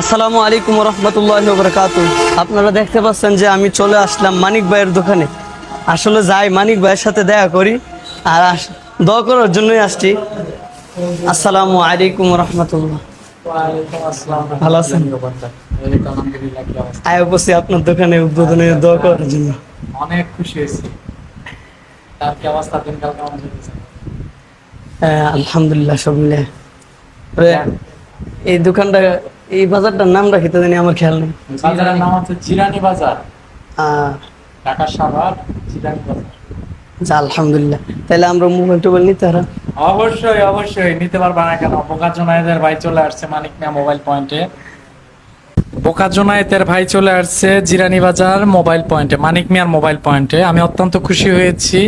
আসসালামু আলাইকুম রহমতুল্লাহি ওয়া বারাকাতুহু। আপনারা দেখতে পাচ্ছেন যে আমি চলে আসলাম মানিক ভাইয়ের দোকানে। আসলে যাই মানিক ভাইয়ের সাথে দেখা করি আর দোয়া করার জন্যই আসছি। আসসালামু আলাইকুম রহমতুল্লাহ। ভালো আছেন? আয় বসে আপনার দোকানে উদ্বোধনে দোয়া করার জন্য। অনেক খুশি হয়েছি। তার কি অবস্থা, দিনকাল কেমন চলছে? আলহামদুলিল্লাহ সব মিলে। এই দোকানটা, এই বাজারটার নাম রাখি তো জানি আমার খেয়াল নেই। বাজারের নাম হচ্ছে জিরানি বাজার, আহ ঢাকা সাভার জিরানি বাজার। আচ্ছা, আলহামদুলিল্লাহ। তাহলে আমরা মোবাইল টোবাইল নিতে পারা? অবশ্যই অবশ্যই নিতে পারবা না কেন। বোকা জোনায়েতের ভাই চলে আসছে মানিক মিয়া মোবাইল পয়েন্টে। বোকা জোনায়েতের ভাই চলে আসছে জিরানি বাজার মোবাইল পয়েন্টে, মানিক মিয়ার মোবাইল পয়েন্টে। আমি অত্যন্ত খুশি হয়েছি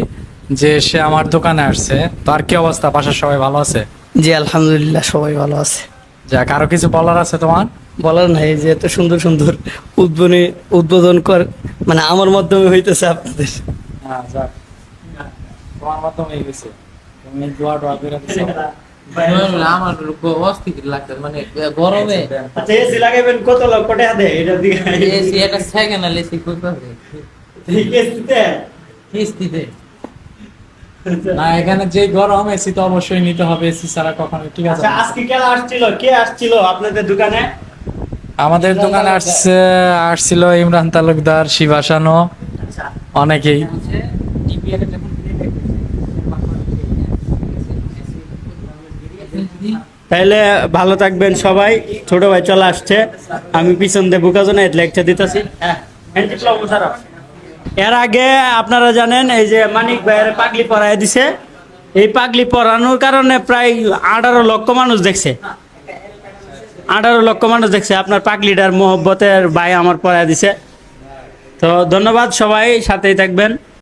যে সে আমার দোকানে আসছে। তো আর কি অবস্থা, বাসার সবাই ভালো আছে? জি আলহামদুলিল্লাহ সবাই ভালো আছে। যাক, আরো কিছু বলার আছে তোমার? বলার নাই যে এত সুন্দর সুন্দর উদ্বোধন কর, মানে আমার মাধ্যমে হইতেছে আপনাদের। হ্যাঁ, যাক, তোমার মাধ্যমে হয়ে গেছে। তুমি দোয়া টোয়া করে দিছো। আমার অস্থির লাগতেছে, মানে গরমে আচ্ছা এসি লাগাইবেন কত লক্ষ টাকা দেয় এটা দিকে? এসি একটা সেকেন্ড হলে এসি করতে এসিতে কিস্তিতে। না, এখানে যে গরম, এসি তো অবশ্যই নিতে হবে, এসি ছাড়া কখনো ঠিক আছে। আচ্ছা আজকে কে আসছিল, কে আসছিল আপনাদের দোকানে? আমাদের দোকানে আসছিল ইমরান তালুকদার, শিবাসানো, অনেকেই। তাইলে ভালো থাকবেন সবাই। ছোট ভাই চলে আসছে, আমি পিছন দিয়ে বুকাজনে লেকচার দিতেছি। এর আগে আপনারা জানেন এই যে মানিক ভাইয়ের পাগলি পরায় দিছে। এই পাগলি পরানোর কারণে প্রায় 18 লক্ষ মানুষ দেখছে। 18 লক্ষ মানুষ দেখছে। আপনার পাগলিটার মোহব্বতের ভাই আমার পরায় দিছে। তো ধন্যবাদ, সবাই সাথেই থাকবেন।